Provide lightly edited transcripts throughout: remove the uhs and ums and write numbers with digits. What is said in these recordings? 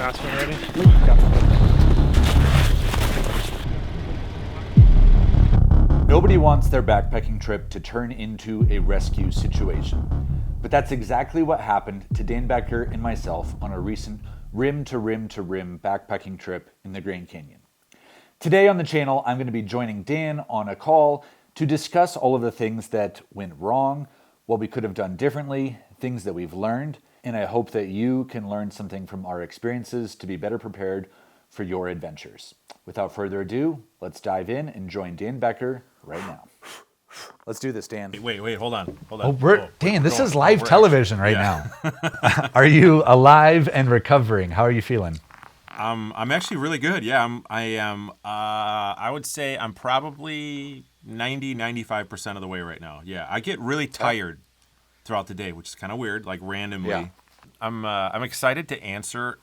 fast when ready. Nobody wants their backpacking trip to turn into a rescue situation. But that's exactly what happened to Dan Becker and myself on a recent rim to rim to rim backpacking trip in the Grand Canyon. Today on the channel, I'm going to be joining Dan on a call to discuss all of the things that went wrong, what we could have done differently, things that we've learned, and I hope that you can learn something from our experiences to be better prepared for your adventures. Without further ado, let's dive in and join Dan Becker right now. Let's do this, Dan. Wait, hold on. Dan, this is live television right now. Are you alive and recovering? How are you feeling? I'm actually really good. Yeah, I am. I would say I'm probably 95% of the way right now. Yeah, I get really tired throughout the day, which is kind of weird, like randomly. Yeah. I'm excited to answer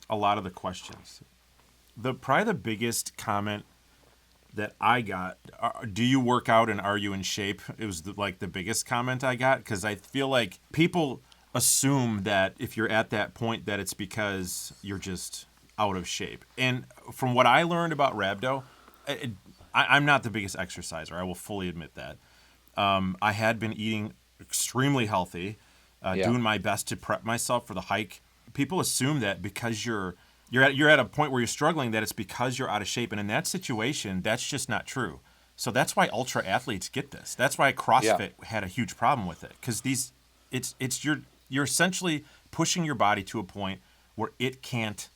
a lot of the questions. Probably the biggest comment that I got, do you work out and are you in shape? It was the biggest comment I got, because I feel like people assume that if you're at that point that it's because you're just out of shape. And from what I learned about rhabdo, I'm not the biggest exerciser. I will fully admit that. I had been eating extremely healthy, doing my best to prep myself for the hike. People assume that because you're at a point where you're struggling, that it's because you're out of shape. And in that situation, that's just not true. So that's why ultra athletes get this. That's why CrossFit had a huge problem with it, because you're essentially pushing your body to a point where it can't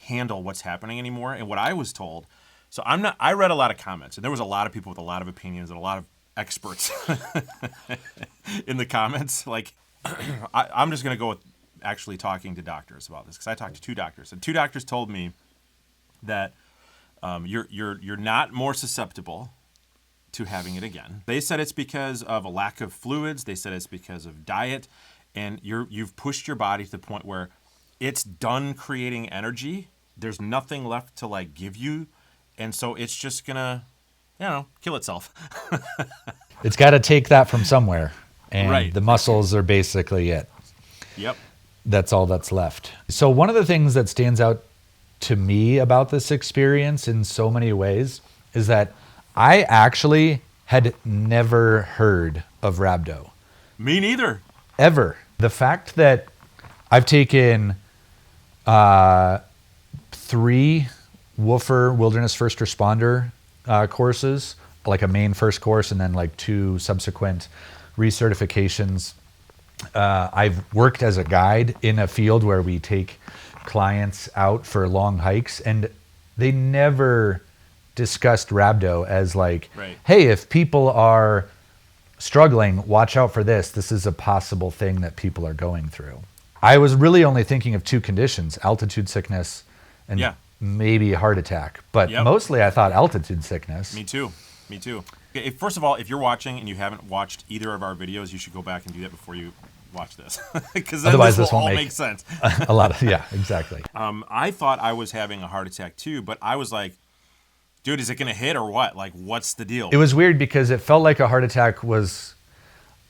handle what's happening anymore. And what I was told, so I read a lot of comments, and there was a lot of people with a lot of opinions and a lot of experts in the comments. Like, I'm just going to go with actually talking to doctors about this, because I talked to two doctors, and two doctors told me that you're not more susceptible to having it again. They said it's because of a lack of fluids. They said it's because of diet, and you've pushed your body to the point where it's done creating energy. There's nothing left to give you, and so it's just gonna, kill itself. It's got to take that from somewhere, and right. The muscles are basically it. Yep. That's all that's left. So one of the things that stands out to me about this experience in so many ways is that I actually had never heard of rhabdo. Me neither. Ever. The fact that I've taken 3 Woofer Wilderness First Responder courses, like a main first course and then 2 subsequent recertifications. I've worked as a guide in a field where we take clients out for long hikes, and they never discussed rhabdo as hey, if people are struggling, watch out for this. This is a possible thing that people are going through. I was really only thinking of 2 conditions, altitude sickness and maybe a heart attack. But mostly I thought altitude sickness. Me too. Okay, first of all, if you're watching and you haven't watched either of our videos, you should go back and do that before you watch this, because otherwise this won't all make sense. A lot of exactly. I thought I was having a heart attack too, but I was like, dude, is it gonna hit or what? What's the deal? It was weird because it felt like a heart attack was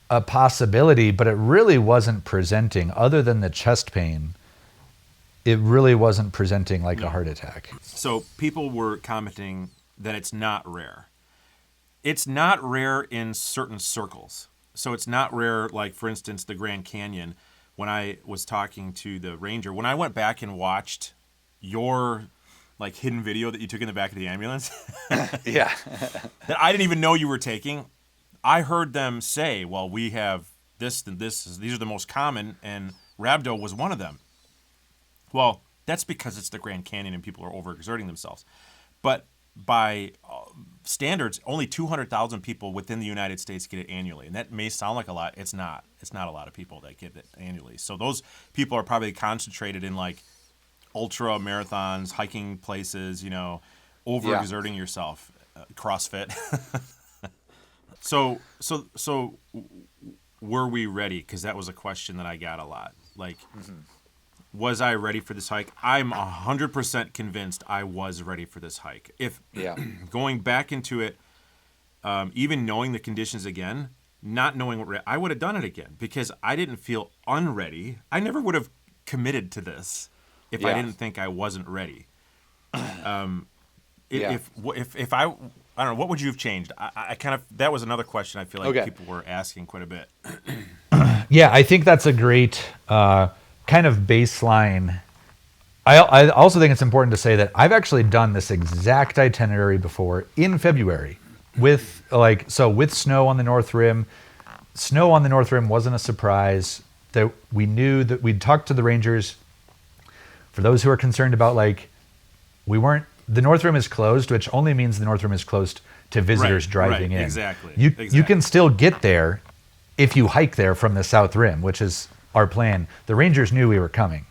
a possibility, but it really wasn't presenting. Other than the chest pain, it really wasn't presenting like a heart attack. So people were commenting that it's not rare. It's not rare in certain circles. So it's not rare, for instance, the Grand Canyon. When I was talking to the ranger, when I went back and watched your hidden video that you took in the back of the ambulance, that I didn't even know you were taking, I heard them say, well, we have this and this. These are the most common, and rhabdo was one of them. Well, that's because it's the Grand Canyon and people are overexerting themselves. But by standards, only 200,000 people within the United States get it annually. And that may sound like a lot. It's not. It's not a lot of people that get it annually. So those people are probably concentrated in ultra marathons, hiking places, overexerting yourself, CrossFit. So were we ready? Because that was a question that I got a lot. Was I ready for this hike? I'm 100% convinced I was ready for this hike. If going back into it, even knowing the conditions again, not knowing what I would have done it again, because I didn't feel unready. I never would have committed to this if Yeah. I didn't think I wasn't ready. Yeah. If I don't know, what would you have changed? I kind of, that was another question I feel like Okay. people were asking quite a bit. Yeah, I think that's a great kind of baseline. I also think it's important to say that I've actually done this exact itinerary before in February with with snow on the North Rim. Snow on the North Rim wasn't a surprise. That we knew that we'd talked to the Rangers. For those who are concerned about the North Rim is closed, which only means the North Rim is closed to visitors driving in. Exactly. You can still get there if you hike there from the South Rim, which is our plan. The Rangers knew we were coming.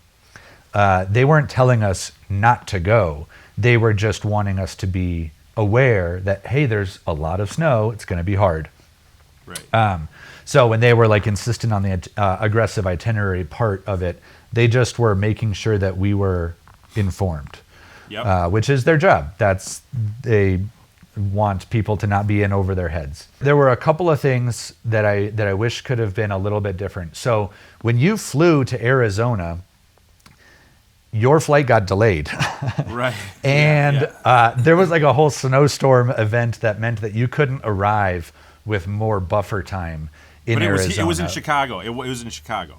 They weren't telling us not to go. They were just wanting us to be aware that, hey, there's a lot of snow. It's going to be hard. Right. So when they were insistent on the aggressive itinerary part of it, they just were making sure that we were informed, Yep. which is their job. They want people to not be in over their heads. There were a couple of things that I wish could have been a little bit different. So when you flew to Arizona, your flight got delayed. Right. And Yeah. there was a whole snowstorm event that meant that you couldn't arrive with more buffer time in But Arizona. it was in Chicago. It was in Chicago.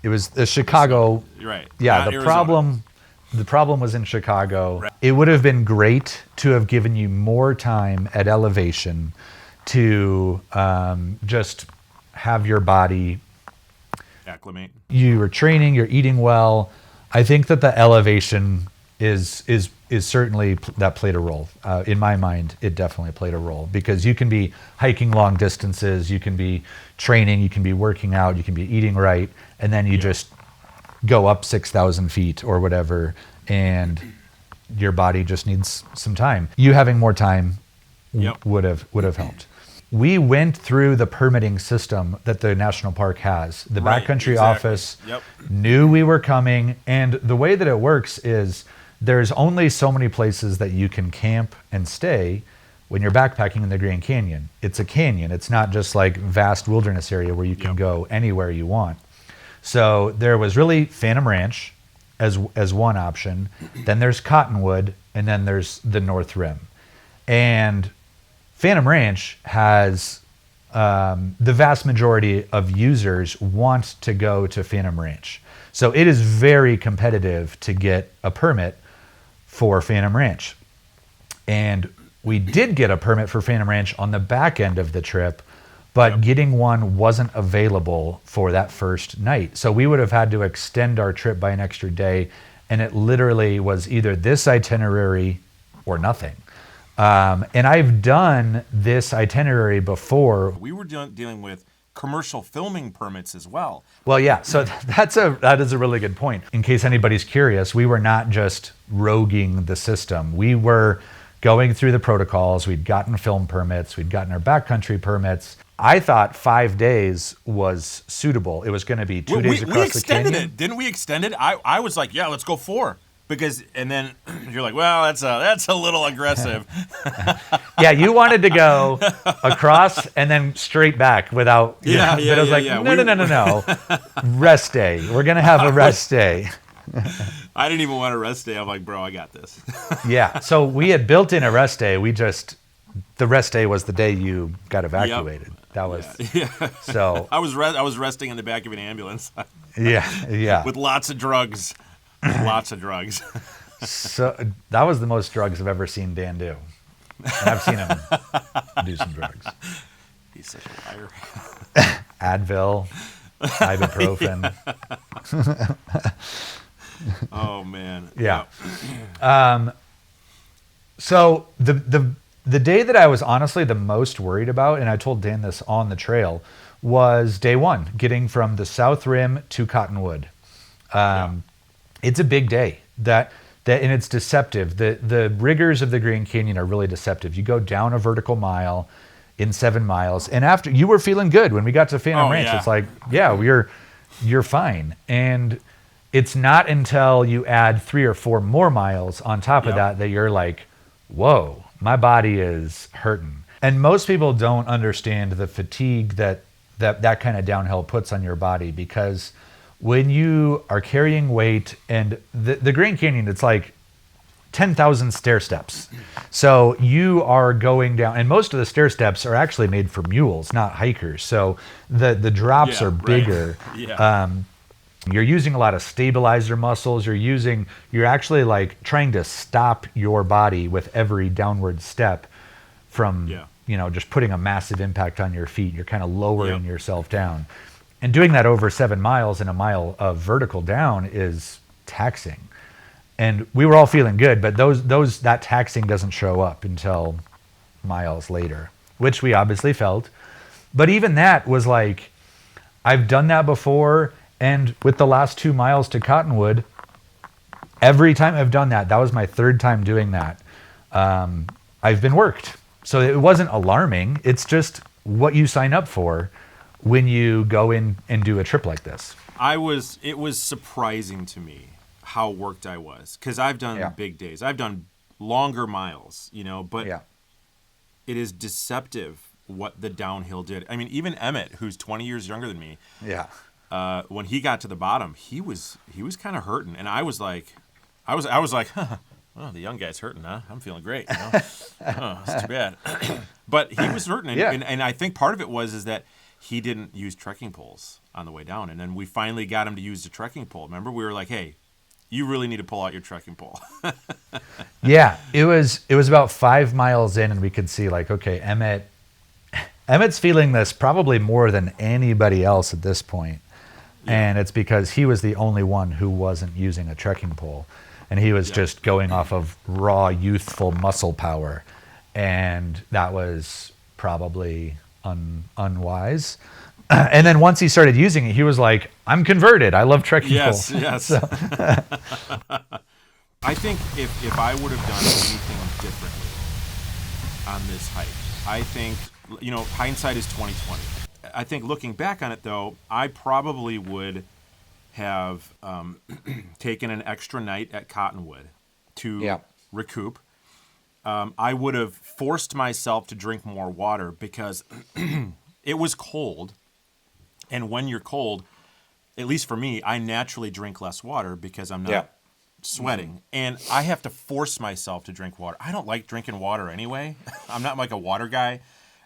It was the Chicago. Right. Yeah, Not the Arizona. problem was in Chicago. Right. It would have been great to have given you more time at elevation to just have your body. Acclimate. You were training, you're eating well. I think that the elevation is certainly that played a role. In my mind, it definitely played a role because you can be hiking long distances, you can be training, you can be working out, you can be eating right, and then you just go up 6,000 feet or whatever, and your body just needs some time. You having more time Yep. would have helped. We went through the permitting system that the national park has. The Right, backcountry exactly. office Yep. knew we were coming, and the way that it works is there's only so many places that you can camp and stay when you're backpacking in the Grand Canyon. It's a canyon. It's not just vast wilderness area where you can Yep. go anywhere you want. So there was really Phantom Ranch as one option. Then there's Cottonwood, and then there's the North Rim. And Phantom Ranch has the vast majority of users want to go to Phantom Ranch. So it is very competitive to get a permit for Phantom Ranch. And we did get a permit for Phantom Ranch on the back end of the trip, but Yep. getting one wasn't available for that first night. So we would have had to extend our trip by an extra day, and it literally was either this itinerary or nothing. And I've done this itinerary before. We were dealing with commercial filming permits as well. Well, yeah, so that is a really good point. In case anybody's curious, we were not just roguing the system. We were going through the protocols. We'd gotten film permits. We'd gotten our backcountry permits. I thought 5 days was suitable. It was going to be 2 days across we the extended canyon. it, didn't we? Extend it. I was like, yeah, let's go 4 because, and then you're like, well, that's a little aggressive. Yeah, you wanted to go across and then straight back without. Yeah, but I was no. Rest day. We're going to have a rest day. I didn't even want a rest day. I'm like, bro, I got this. Yeah, so we had built in a rest day. The rest day was the day you got evacuated. Yep. That was Yeah. so. I was resting in the back of an ambulance Yeah. with lots of drugs. Lots of drugs. So that was the most drugs I've ever seen Dan do. And I've seen him do some drugs. He's such a liar. Advil, ibuprofen. Oh man. Yeah. So the day that I was honestly the most worried about, and I told Dan this on the trail, was day 1, getting from the South Rim to Cottonwood. It's a big day. That and it's deceptive. The rigors of the Grand Canyon are really deceptive. You go down a vertical mile in 7 miles, and after you were feeling good when we got to Phantom Ranch. Yeah. It's like, yeah, you're fine. And it's not until you add 3 or 4 more miles on top of that you're like, whoa, my body is hurting. And most people don't understand the fatigue that kind of downhill puts on your body, because when you are carrying weight, and the Grand Canyon, it's like 10,000 stair steps. So you are going down, and most of the stair steps are actually made for mules, not hikers. So the drops Yeah, are right. bigger. Yeah. You're using a lot of stabilizer muscles. You're actually like trying to stop your body with every downward step from, Yeah. just putting a massive impact on your feet. You're kind of lowering Yep. yourself down. And doing that over 7 miles and a mile of vertical down is taxing. And we were all feeling good, but that taxing doesn't show up until miles later, which we obviously felt. But even that was like, I've done that before, and with the last 2 miles to Cottonwood, every time I've done that, that was my third time doing that. I've been worked. So it wasn't alarming. It's just what you sign up for when you go in and do a trip like this. It was surprising to me how worked I was, because I've done Yeah. big days. I've done longer miles, but Yeah. it is deceptive what the downhill did. I mean, even Emmett, who's 20 years younger than me, Yeah. when he got to the bottom, he was kind of hurting, and I was like, huh, oh, the young guy's hurting, huh? I'm feeling great. Oh, that's too bad. But he was hurting, and, Yeah. and I think part of it was that he didn't use trekking poles on the way down, and then we finally got him to use the trekking pole. Remember, we were like, hey, you really need to pull out your trekking pole. Yeah. It was about 5 miles in, and we could see like, okay, Emmett's feeling this probably more than anybody else at this point. And it's because he was the only one who wasn't using a trekking pole. And he was just going off of raw, youthful muscle power. And that was probably unwise. And then once he started using it, he was like, I'm converted. I love trekking poles. Yes. I think if I would have done anything differently on this hike, I think, hindsight is 2020. I think looking back on it, though, I probably would have taken an extra night at Cottonwood to recoup. I would have forced myself to drink more water because it was cold. And when you're cold, at least for me, I naturally drink less water because I'm not sweating. And I have to force myself to drink water. I don't like drinking water anyway. I'm not like a water guy.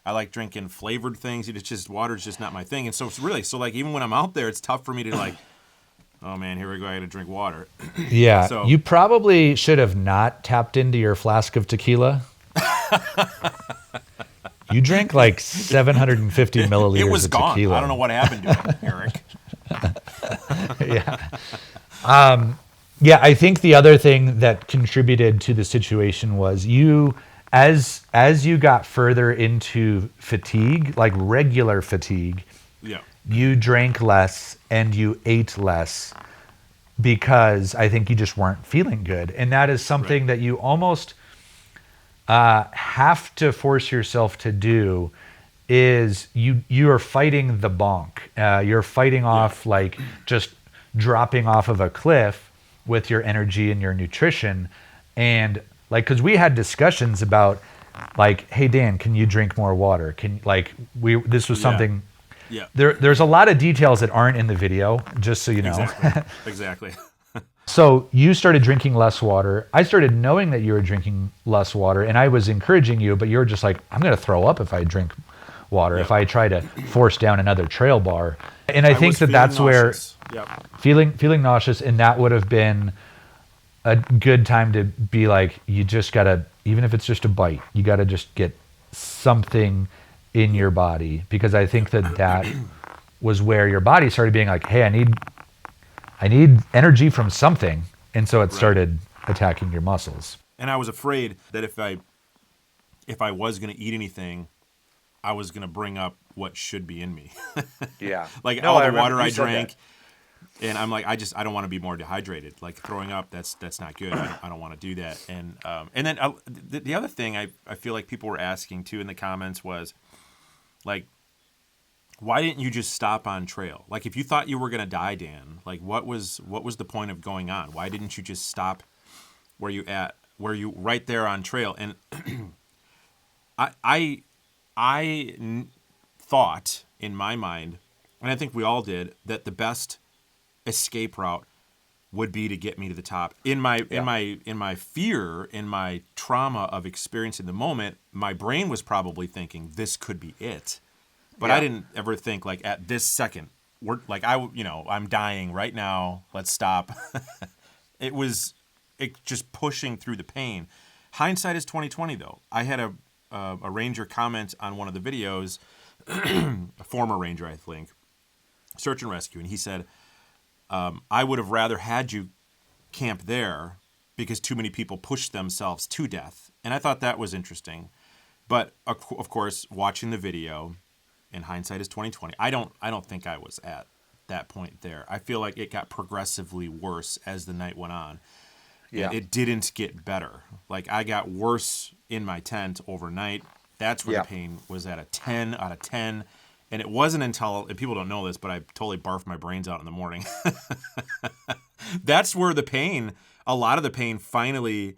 I like drinking flavored things. It's just, water's just not my thing. And so it's really, even when I'm out there, it's tough for me to like, oh man, here we go, I gotta drink water. Yeah. So- You probably should have not tapped into your flask of tequila. You drank like 750 milliliters It was of gone. tequila. I don't know what happened to it, Eric. Yeah, I think the other thing that contributed to the situation was as you got further into fatigue, like regular fatigue, Yeah. you drank less and you ate less because I think you just weren't feeling good. And that is something that you almost have to force yourself to do, is you are fighting the bonk. You're fighting off like just dropping off of a cliff with your energy and your nutrition. And like, because we had discussions about like, hey Dan, can you drink more water? This was something. Yeah. There's a lot of details that aren't in the video, just so you know. Exactly. So you started drinking less water. I started knowing that you were drinking less water, and I was encouraging you, but you were just like, I'm going to throw up if I drink water, if I try to force down another trail bar. And I think that's nauseous. where feeling nauseous, and that would have been a good time to be like, you just got to, even if it's just a bite, you got to just get something in your body, because I think that was where your body started being like, hey, I need energy from something. And so it started attacking your muscles. And I was afraid that if I was going to eat anything, I was going to bring up what should be in me. Yeah. Like all the water I drank. And I'm like, I don't want to be more dehydrated. Like throwing up, that's not good. I don't want to do that. And then the other thing I feel like people were asking too in the comments was like, why didn't you just stop on trail? Like if you thought you were going to die, Dan, like what was the point of going on? Why didn't you just stop where you right there on trail? And I thought in my mind, and I think we all did, that the best escape route would be to get me to the top. In my fear, in my trauma of experiencing the moment, my brain was probably thinking this could be it. But I didn't ever think like at this second, I'm dying right now. Let's stop. It just pushing through the pain. Hindsight is 20/20 though. I had a ranger comment on one of the videos, a former ranger, I think, search and rescue, and he said, I would have rather had you camp there because too many people pushed themselves to death. And I thought that was interesting. But of course, watching the video, in hindsight is 20/20. I don't think I was at that point there. I feel like it got progressively worse as the night went on. Yeah. It didn't get better. Like I got worse in my tent overnight. That's where the pain was at a 10 out of 10. And it wasn't until, and people don't know this, but I totally barfed my brains out in the morning. That's where a lot of the pain finally,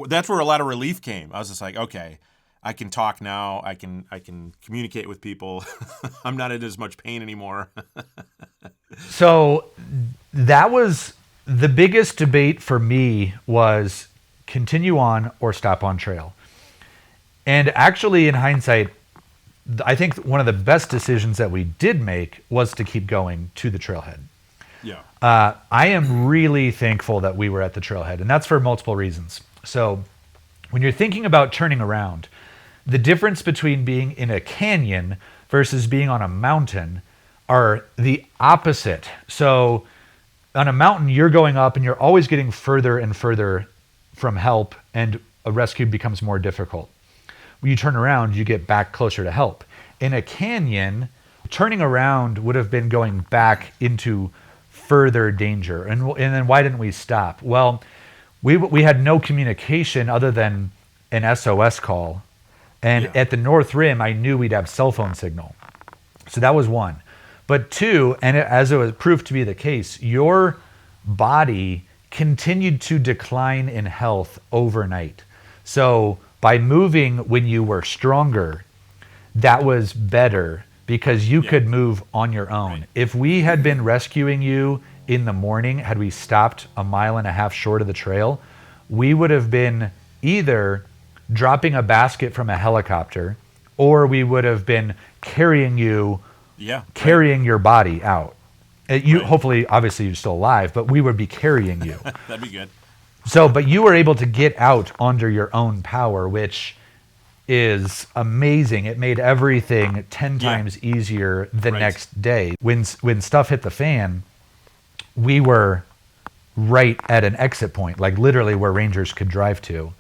that's where a lot of relief came. I was just like, okay, I can talk now. I can communicate with people. I'm not in as much pain anymore. So that was the biggest debate for me, was continue on or stop on trail. And actually, in hindsight, I think one of the best decisions that we did make was to keep going to the trailhead. Yeah. I am really thankful that we were at the trailhead, and that's for multiple reasons. So when you're thinking about turning around, the difference between being in a canyon versus being on a mountain are the opposite. So on a mountain, you're going up and you're always getting further and further from help, and a rescue becomes more difficult. When you turn around, you get back closer to help. In a canyon, turning around would have been going back into further danger. And then why didn't we stop? Well, we had no communication other than an SOS call. And at the North Rim, I knew we'd have cell phone signal. So that was one. But two, and as it was proved to be the case, your body continued to decline in health overnight. So by moving when you were stronger, that was better because you could move on your own. Right. If we had been rescuing you in the morning, had we stopped a mile and a half short of the trail, we would have been either dropping a basket from a helicopter, or we would have been carrying you, your body out. Hopefully, obviously, you're still alive, but we would be carrying you. That'd be good. So, but you were able to get out under your own power, which is amazing. It made everything 10 times easier the next day. When stuff hit the fan, we were right at an exit point, like literally where rangers could drive to.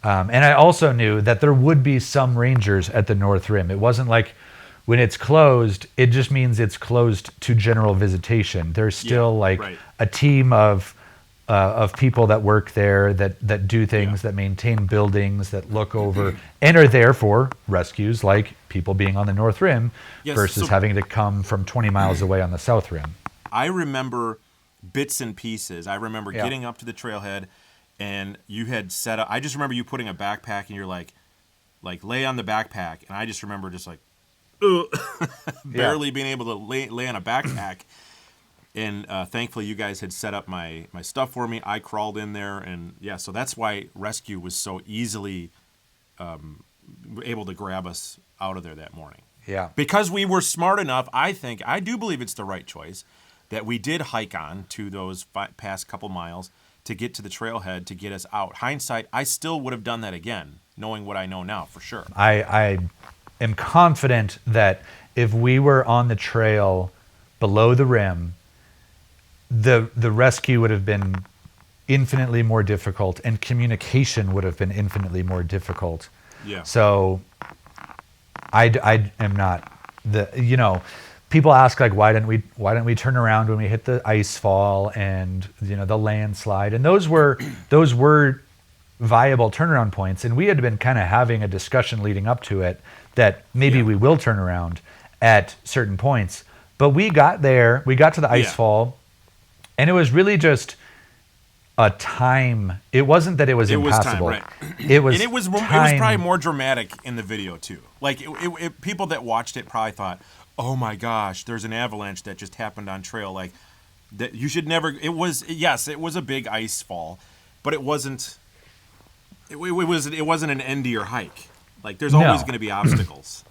And I also knew that there would be some rangers at the North Rim. It wasn't like when it's closed, it just means it's closed to general visitation. There's still a team of people that work there, that do things, that maintain buildings, that look over, and are there for rescues, like people being on the North Rim versus having to come from 20 miles away on the South Rim. I remember bits and pieces. I remember getting up to the trailhead, and you had set up. I just remember you putting a backpack, and you're like lay on the backpack, and I just remember just like barely being able to lay on a backpack. And thankfully, you guys had set up my stuff for me. I crawled in there, and so that's why rescue was so easily able to grab us out of there that morning. Yeah, because we were smart enough. I do believe it's the right choice that we did hike on to those past couple miles to get to the trailhead to get us out. Hindsight, I still would have done that again, knowing what I know now for sure. I am confident that if we were on the trail below the rim, the rescue would have been infinitely more difficult, and communication would have been infinitely more difficult. Yeah. So I am not people ask like why didn't we turn around when we hit the ice fall and the landslide, and those were viable turnaround points, and we had been kind of having a discussion leading up to it that maybe we will turn around at certain points. But we got there, we got to the ice fall, and it was really just a time. It wasn't that it was impossible. Time, right. It was and it was time. Probably more dramatic in the video too. Like people that watched it probably thought, "Oh my gosh, there's an avalanche that just happened on trail." Like That you should never. It was, yes, it was a big ice fall, but it wasn't. It wasn't an end to your hike. Like there's always No. going to be obstacles.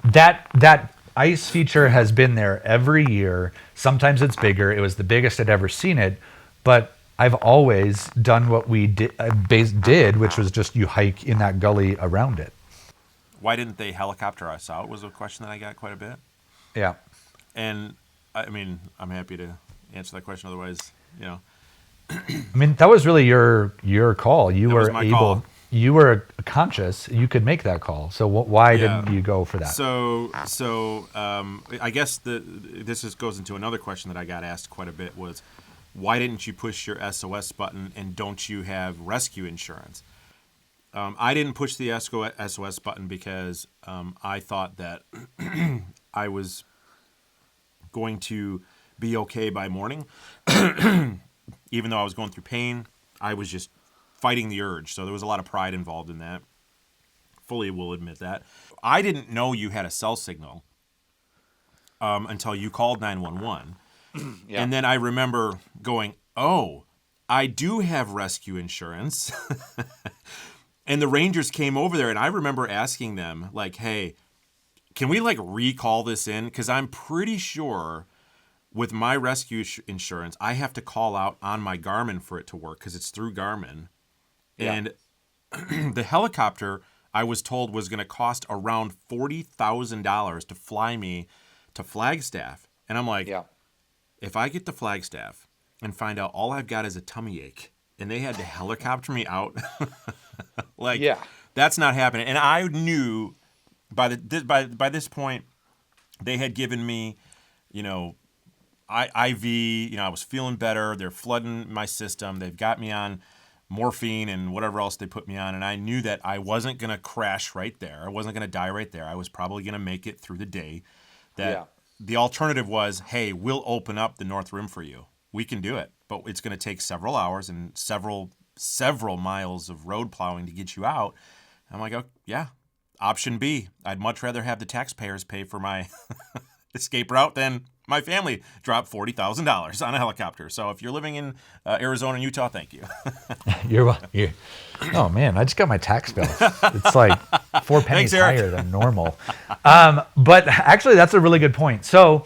That ice feature has been there every year. Sometimes it's bigger. It was the biggest I'd ever seen it, but I've always done what we did, which was just you hike in that gully around it. Why didn't they helicopter us out? Was a question that I got quite a bit. Yeah. And I mean, I'm happy to answer that question. Otherwise, I mean, that was really your call. You That were was my call. You were conscious. You could make that call. So why Yeah. didn't you go for that? So I guess this just goes into another question that I got asked quite a bit was, why didn't you push your SOS button and don't you have rescue insurance? I didn't push the SOS button because I thought that I was going to be okay by morning. Even though I was going through pain, I was just fighting the urge. So there was a lot of pride involved in that. Fully will admit that. I didn't know you had a cell signal until you called 911. Yeah. And then I remember going, oh, I do have rescue insurance. And the Rangers came over there, and I remember asking them, like, hey, can we, like, recall this in? Because I'm pretty sure with my rescue insurance, I have to call out on my Garmin for it to work because it's through Garmin. Yeah. And the helicopter, I was told, was going to cost around $40,000 to fly me to Flagstaff. And I'm like, Yeah. if I get to Flagstaff and find out all I've got is a tummy ache and they had to helicopter me out, like, Yeah. that's not happening. And I knew by this point, they had given me, IV, I was feeling better. They're flooding my system. They've got me on morphine and whatever else they put me on. And I knew that I wasn't going to crash right there. I wasn't going to die right there. I was probably going to make it through the day. Yeah. The alternative was, hey, we'll open up the North Rim for you. We can do it, but it's going to take several hours and several miles of road plowing to get you out. I'm like, oh, yeah, option B. I'd much rather have the taxpayers pay for my escape route than my family drop $40,000 on a helicopter. So if you're living in Arizona and Utah, thank you. You're oh man, I just got my tax bill. It's like 4 pennies Thanks, Eric. higher than normal. But actually, that's a really good point. So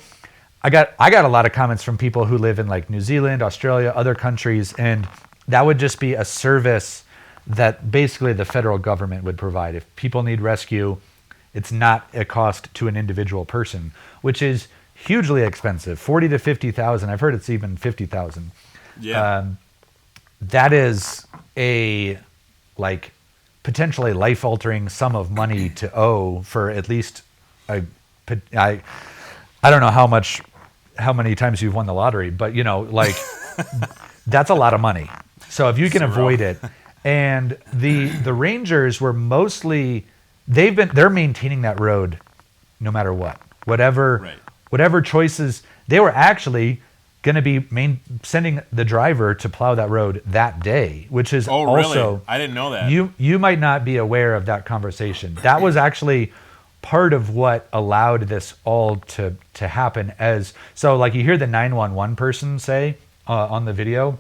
I got a lot of comments from people who live in like New Zealand, Australia, other countries, and that would just be a service that basically the federal government would provide. If people need rescue, it's not a cost to an individual person, which is hugely expensive, 40 to 50,000. I've heard it's even 50,000. Yeah. That is a like potentially life-altering sum of money to owe for at least I don't know how many times you've won the lottery, but like that's a lot of money. So if you can avoid it, and the Rangers were mostly they're maintaining that road no matter what, whatever choices they were actually going to be sending the driver to plow that road that day, which is also really? I didn't know that. You might not be aware of that conversation. That was actually part of what allowed this all to happen. So like you hear the 911 person say on the video,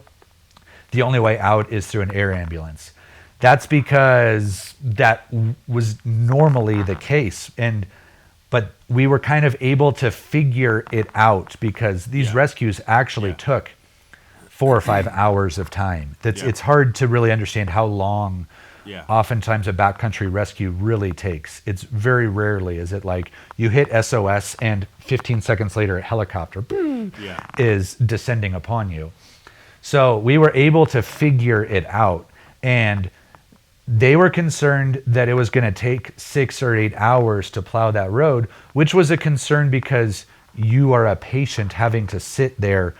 the only way out is through an air ambulance. That's because that was normally the case. But we were kind of able to figure it out because these rescues actually took 4 or 5 hours of time. It's hard to really understand how long oftentimes a backcountry rescue really takes. It's very rarely is it like you hit SOS and 15 seconds later a helicopter is descending upon you. So we were able to figure it out, and they were concerned that it was going to take 6 or 8 hours to plow that road, which was a concern because you are a patient having to sit there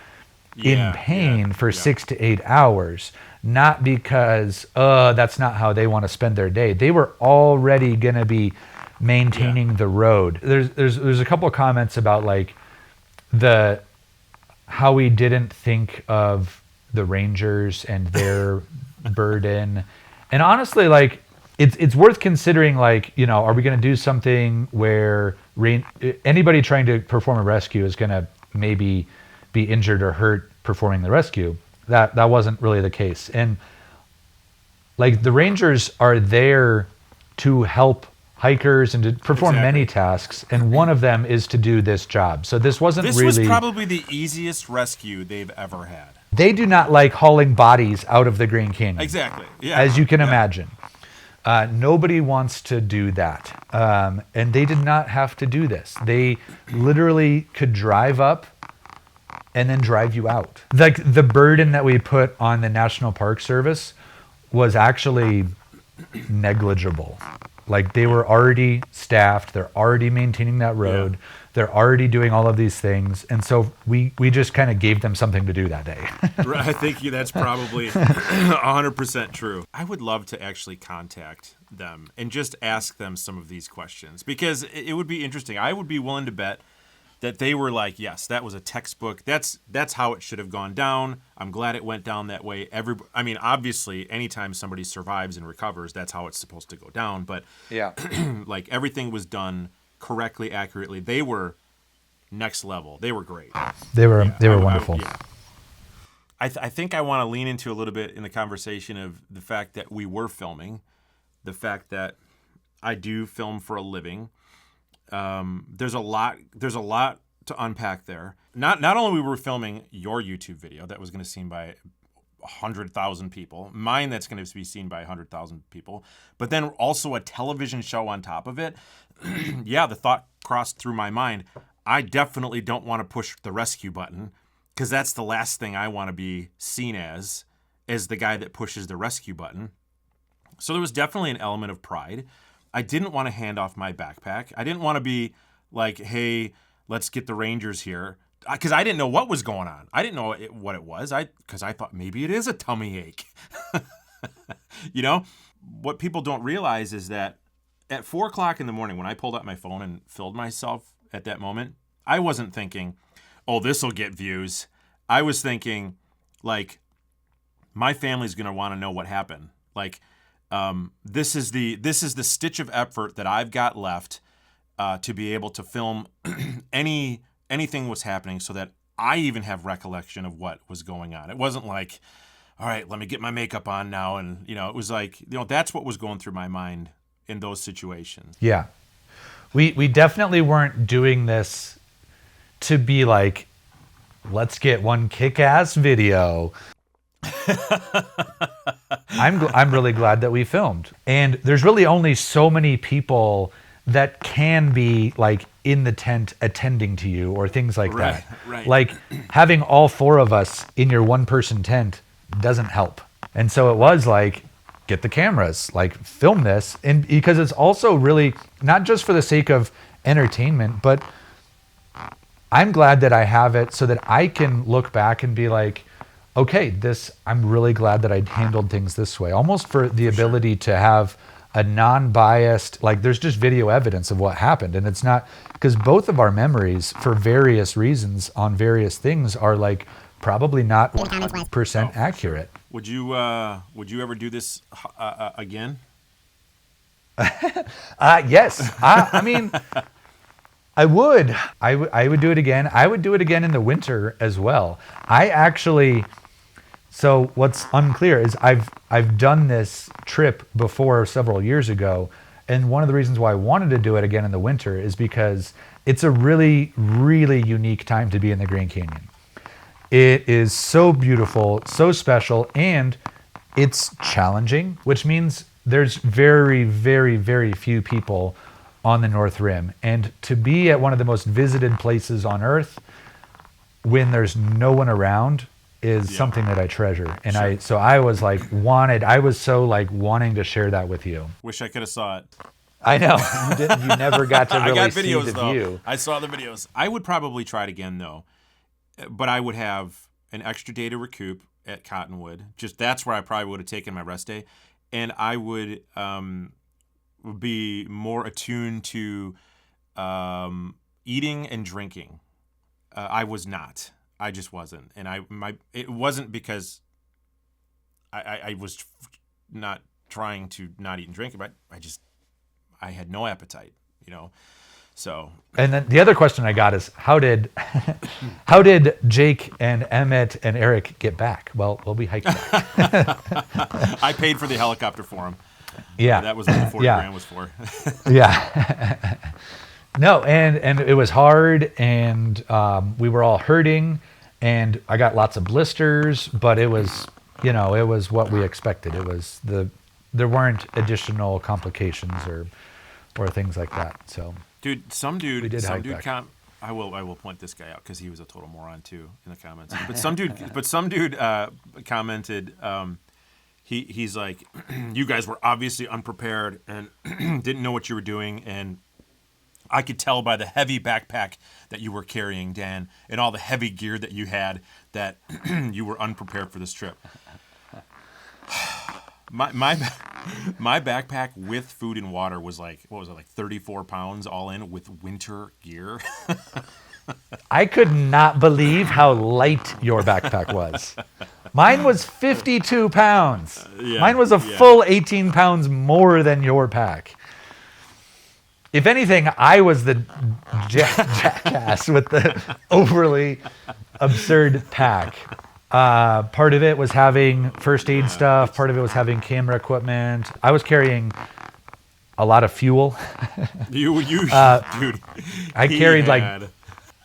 in pain for 6 to 8 hours, not because that's not how they want to spend their day. They were already going to be maintaining the road. There's a couple of comments about like how we didn't think of the Rangers and their burden. And honestly, like it's worth considering, like, are we going to do something where anybody trying to perform a rescue is going to maybe be injured or hurt performing the rescue. That wasn't really the case. And like the rangers are there to help hikers and to perform many tasks, and one of them is to do this job. So this wasn't This really... was probably the easiest rescue they've ever had. They do not like hauling bodies out of the Grand Canyon. Exactly. Yeah. As you can imagine. Nobody wants to do that. And they did not have to do this. They literally could drive up and then drive you out. Like the burden that we put on the National Park Service was actually negligible. Like they were already staffed, they're already maintaining that road, they're already doing all of these things, and so we just kind of gave them something to do that day. Right, I think that's probably 100% true. I would love to actually contact them and just ask them some of these questions because it would be interesting. I would be willing to bet that they were like, yes, that was a textbook. That's how it should have gone down. I'm glad it went down that way. I mean, obviously, anytime somebody survives and recovers, that's how it's supposed to go down. But like everything was done correctly, accurately. They were next level. They were great. They were wonderful. I think I want to lean into a little bit in the conversation of the fact that we were filming, the fact that I do film for a living. There's a lot to unpack there. Not only we were filming your YouTube video that was going to be seen by 100,000 people, mine that's going to be seen by 100,000 people, but then also a television show on top of it. Yeah, the thought crossed through my mind. I definitely don't want to push the rescue button because that's the last thing I want to be seen as the guy that pushes the rescue button. So there was definitely an element of pride. I didn't want to hand off my backpack. I didn't want to be like, hey, let's get the Rangers here. Because I didn't know what was going on. I didn't know what it was. Because I thought maybe it is a tummy ache. You know? What people don't realize is that at 4 o'clock in the morning, when I pulled out my phone and filmed myself at that moment, I wasn't thinking, oh, this will get views. I was thinking, like, my family's going to want to know what happened. Like, this is the stitch of effort that I've got left to be able to film anything was happening so that I even have recollection of what was going on. It wasn't like, all right, let me get my makeup on now. And, it was like, that's what was going through my mind in those situations. Yeah. We definitely weren't doing this to be like, let's get one kick-ass video. I'm really glad that we filmed. And there's really only so many people that can be like in the tent attending to you or things like that. Right. Like having all 4 of us in your 1-person tent doesn't help. And so it was like, get the cameras, like film this. And because it's also really not just for the sake of entertainment, but I'm glad that I have it so that I can look back and be like, okay, I'm really glad that I handled things this way. Almost for the ability to have a non-biased, like there's just video evidence of what happened. And it's not, because both of our memories for various reasons on various things are like probably not 100% accurate. Would you ever do this again? Yes. I mean, I would. I would do it again. I would do it again in the winter as well. So what's unclear is I've done this trip before several years ago, and one of the reasons why I wanted to do it again in the winter is because it's a really, really unique time to be in the Grand Canyon. It is so beautiful, so special, and it's challenging, which means there's very, very, very few people on the North Rim. And to be at one of the most visited places on Earth when there's no one around is something that I treasure. And I was so wanting to share that with you. Wish I could have saw it. I know. You never got to really I got videos, see the though. view. I saw the videos. I would probably try it again, though. But I would have an extra day to recoup at Cottonwood. That's where I probably would have taken my rest day. And I would be more attuned to eating and drinking. I was not. I just wasn't. And it wasn't because I was not trying to not eat and drink, but I had no appetite, So And then the other question I got is how did Jake and Emmett and Eric get back? Well, we hiked back. I paid for the helicopter for him. Yeah. That was what the 40 Yeah. grand was for. Yeah. No, and it was hard, and we were all hurting, and I got lots of blisters, but it was, it was what we expected. It was there weren't additional complications or things like that. So, Dude, some dude back. I will point this guy out because he was a total moron too in the comments. But some dude commented. He's like, you guys were obviously unprepared and didn't know what you were doing, and I could tell by the heavy backpack that you were carrying, Dan, and all the heavy gear that you had that you were unprepared for this trip. My backpack with food and water was like, what was it, like 34 pounds all in with winter gear? I could not believe how light your backpack was. Mine was 52 pounds. Yeah, Mine was a full 18 pounds more than your pack. If anything, I was the jackass with the overly absurd pack. Part of it was having first aid stuff. Part of it was having camera equipment. I was carrying a lot of fuel. Dude. I carried like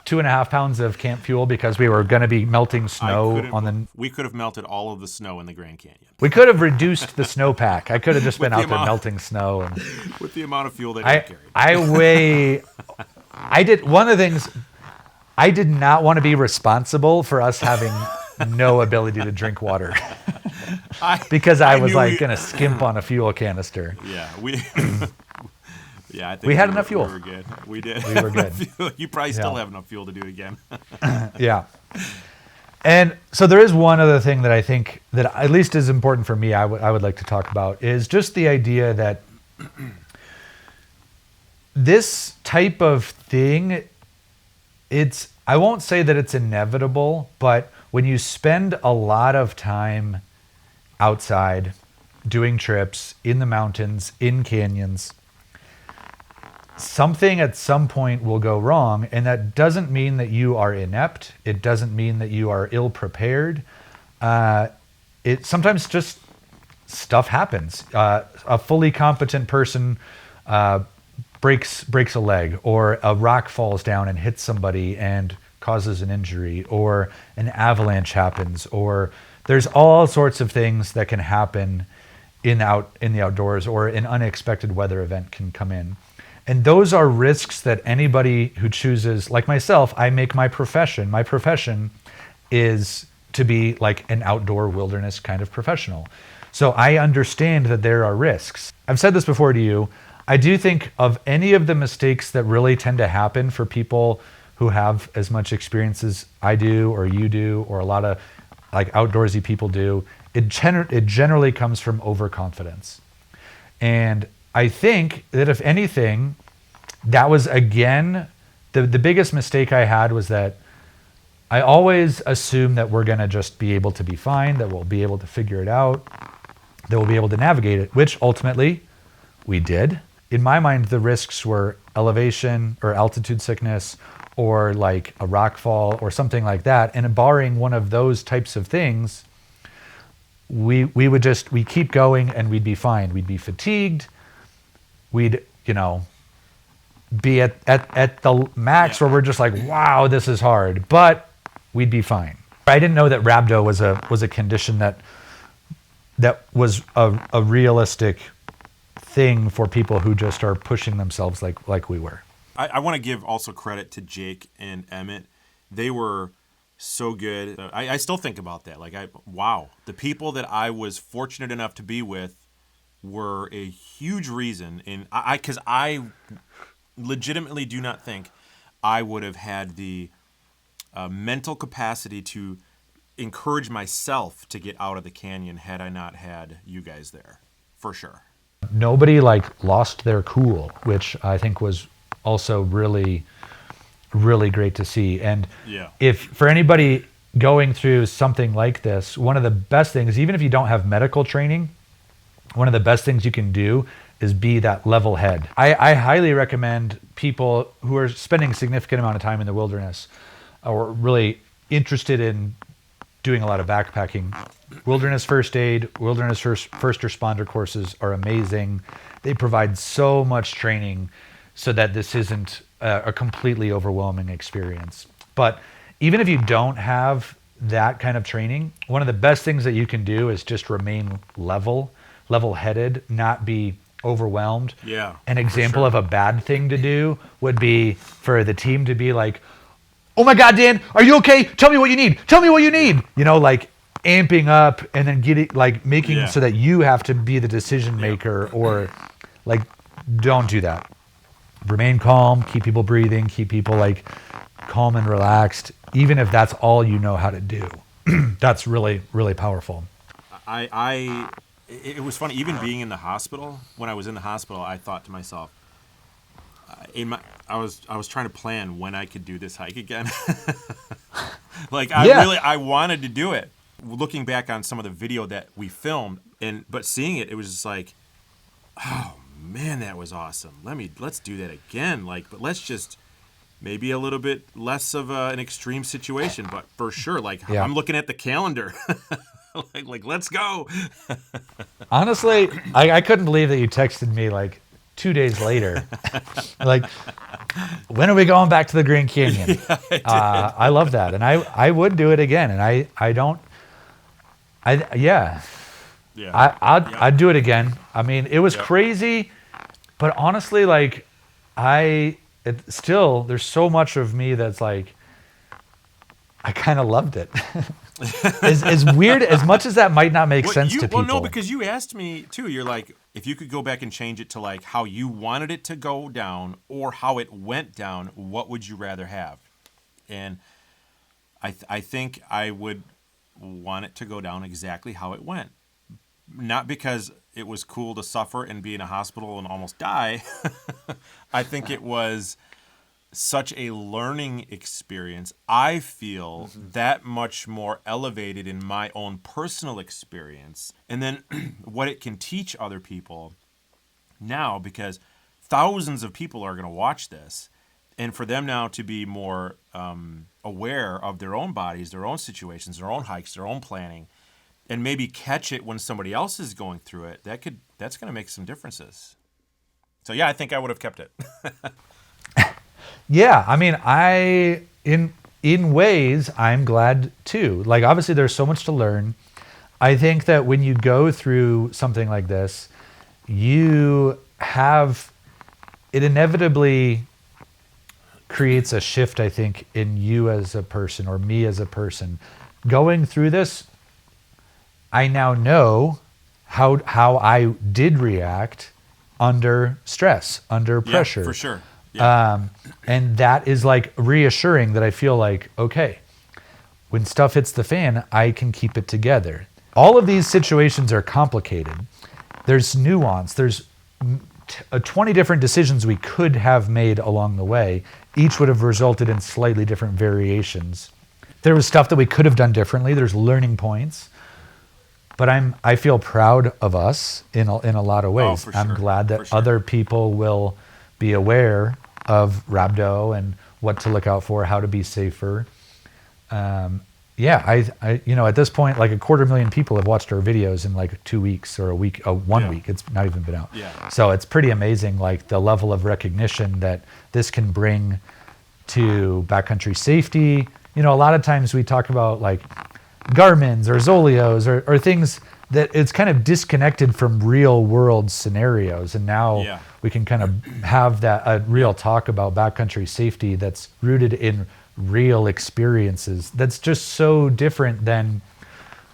2.5 pounds of camp fuel because we were going to be melting snow on the. We could have melted all of the snow in the Grand Canyon. We could have reduced the snowpack. I could have just been out there melting snow. And with the amount of fuel that you carried. One of the things, I did not want to be responsible for us having no ability to drink water. Because I was going to skimp on a fuel canister. Yeah, I think we had enough fuel. We were good. We did. We were good. You probably still have enough fuel to do it again. Yeah. And so there is one other thing that I think that at least is important for me, I would like to talk about, is just the idea that this type of thing, I won't say that it's inevitable, but when you spend a lot of time outside doing trips in the mountains, in canyons, something at some point will go wrong, and that doesn't mean that you are inept. It doesn't mean that you are ill-prepared. It sometimes just stuff happens. A fully competent person breaks a leg, or a rock falls down and hits somebody and causes an injury, or an avalanche happens, or there's all sorts of things that can happen in the outdoors, or an unexpected weather event can come in. And those are risks that anybody who chooses, like myself, I make my profession. My profession is to be like an outdoor wilderness kind of professional. So I understand that there are risks. I've said this before to you. I do think of any of the mistakes that really tend to happen for people who have as much experience as I do, or you do, or a lot of like outdoorsy people do, it generally comes from overconfidence. And I think that if anything, that was again, the biggest mistake I had was that I always assume that we're going to just be able to be fine, that we'll be able to figure it out, that we'll be able to navigate it, which ultimately we did. In my mind, the risks were elevation or altitude sickness, or like a rock fall or something like that. And barring one of those types of things, we keep going and we'd be fine. We'd be fatigued. We'd, be at the max where we're just like, wow, this is hard, but we'd be fine. I didn't know that rhabdo was a condition that was a realistic thing for people who just are pushing themselves like we were. I want to give also credit to Jake and Emmett. They were so good. I still think about that. Wow. The people that I was fortunate enough to be with were a huge reason because I legitimately do not think I would have had the mental capacity to encourage myself to get out of the canyon had I not had you guys there, for sure. Nobody lost their cool, which I think was also really, really great to see. And if for anybody going through something like this, one of the best things, even if you don't have medical training, one of the best things you can do is be that level head. I highly recommend people who are spending a significant amount of time in the wilderness or really interested in doing a lot of backpacking. Wilderness first aid, wilderness first responder courses are amazing. They provide so much training so that this isn't a completely overwhelming experience. But even if you don't have that kind of training, one of the best things that you can do is just remain level-headed, not be overwhelmed. Yeah, An example sure. of a bad thing to do would be for the team to be like, "Oh my God, Dan, are you okay? Tell me what you need. Tell me what you need." You know, like amping up and then getting like making so that you have to be the decision maker, or like don't do that. Remain calm, keep people breathing, keep people like calm and relaxed, even if that's all you know how to do. That's really, really powerful. It was funny, even being in the hospital. When I was in the hospital, I thought to myself, I was trying to plan when I could do this hike again. Like I wanted to do it. Looking back on some of the video that we filmed, but seeing it, it was just like, oh man, that was awesome. Let's do that again. Like, but let's just maybe a little bit less of an extreme situation, but for sure, like I'm looking at the calendar. like let's go. Honestly, I couldn't believe that you texted me like 2 days later. Like, when are we going back to the Grand Canyon? I love that. And I would do it again. And I'd do it again. I mean, it was crazy, but honestly, like still, there's so much of me that's like, I kind of loved it. As weird, as much as that might not make sense to people. Well, no, because you asked me too. You're like, if you could go back and change it to like how you wanted it to go down or how it went down, what would you rather have? And I think I would want it to go down exactly how it went. Not because it was cool to suffer and be in a hospital and almost die. I think it was such a learning experience. I feel that much more elevated in my own personal experience. And then what it can teach other people now, because thousands of people are going to watch this. And for them now to be more aware of their own bodies, their own situations, their own hikes, their own planning, and maybe catch it when somebody else is going through it, that's going to make some differences. So yeah, I think I would have kept it. Yeah, I mean, in ways, I'm glad too. Like, obviously, there's so much to learn. I think that when you go through something like this, it inevitably creates a shift, I think, in you as a person or me as a person. Going through this, I now know how I did react under stress, under pressure. Yeah, for sure. Yeah. And that is like reassuring that I feel like, okay, when stuff hits the fan, I can keep it together. All of these situations are complicated. There's nuance. There's 20 different decisions we could have made along the way. Each would have resulted in slightly different variations. There was stuff that we could have done differently. There's learning points. But I feel proud of us in a lot of ways. For sure. I'm glad that other people will be aware of rhabdo and what to look out for, how to be safer. I at this point, like 250,000 people have watched our videos in like 2 weeks or a week, 1 week. It's not even been out. Yeah. So it's pretty amazing, like the level of recognition that this can bring to backcountry safety. You know, a lot of times we talk about like Garmin's or Zolios or things that it's kind of disconnected from real world scenarios. And now we can kind of have a real talk about backcountry safety that's rooted in real experiences. That's just so different than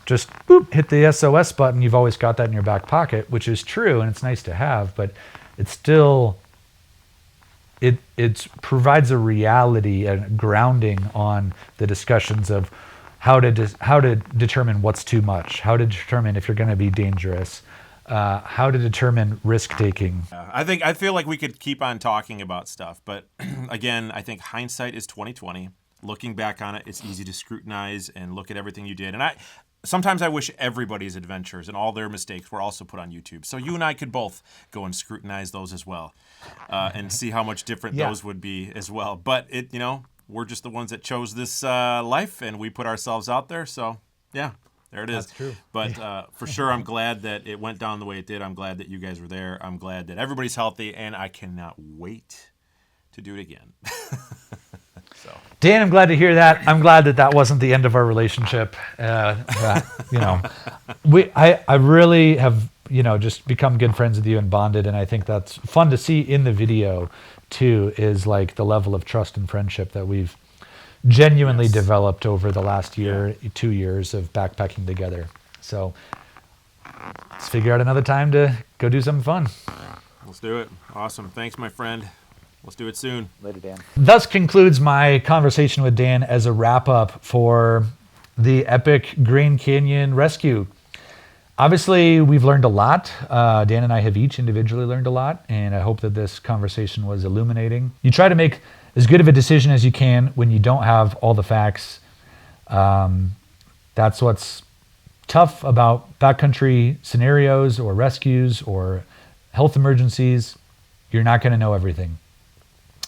just hit the SOS button. You've always got that in your back pocket, which is true. And it's nice to have, but it's still, it provides a reality and grounding on the discussions of how to determine what's too much, how to determine if you're going to be dangerous, how to determine risk taking. I feel like we could keep on talking about stuff, but again, I think hindsight is 20/20. Looking back on it, it's easy to scrutinize and look at everything you did. And sometimes I wish everybody's adventures and all their mistakes were also put on YouTube, so you and I could both go and scrutinize those as well, and see how much different those would be as well. But we're just the ones that chose this life, and we put ourselves out there. So yeah, there it is. That's true. But for sure, I'm glad that it went down the way it did. I'm glad that you guys were there. I'm glad that everybody's healthy, and I cannot wait to do it again. So. Dan, I'm glad to hear that. I'm glad that wasn't the end of our relationship. I really have, just become good friends with you and bonded. And I think that's fun to see in the video too, is like the level of trust and friendship that we've genuinely developed over the last year, 2 years of backpacking together. So let's figure out another time to go do something fun. Let's do it. Awesome. Thanks, my friend. Let's do it soon. Later, Dan. Thus concludes my conversation with Dan as a wrap-up for the epic Grand Canyon rescue. Obviously, we've learned a lot. Dan and I have each individually learned a lot, and I hope that this conversation was illuminating. You try to make as good of a decision as you can when you don't have all the facts. That's what's tough about backcountry scenarios or rescues or health emergencies. You're not going to know everything.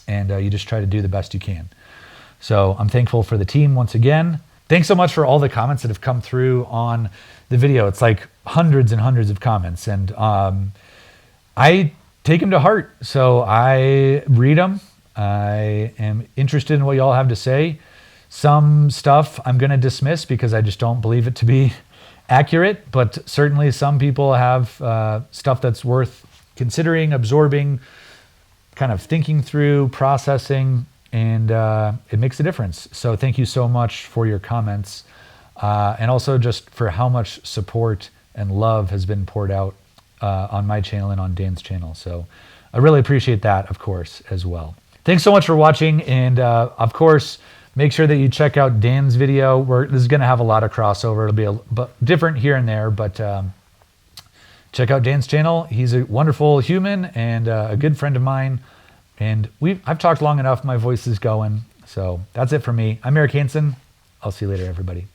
And you just try to do the best you can. So I'm thankful for the team once again. Thanks so much for all the comments that have come through on the video. It's like hundreds and hundreds of comments. And I take them to heart. So I read them. I am interested in what y'all have to say. Some stuff I'm going to dismiss because I just don't believe it to be accurate. But certainly some people have stuff that's worth considering, absorbing, kind of thinking through, processing, and it makes a difference. So thank you so much for your comments, and also just for how much support and love has been poured out on my channel and on Dan's channel. So I really appreciate that, of course, as well. Thanks so much for watching, and of course, make sure that you check out Dan's video. This is going to have a lot of crossover. It'll be different here and there, but check out Dan's channel. He's a wonderful human and a good friend of mine. And I've talked long enough. My voice is going. So that's it for me. I'm Eric Hansen. I'll see you later, everybody.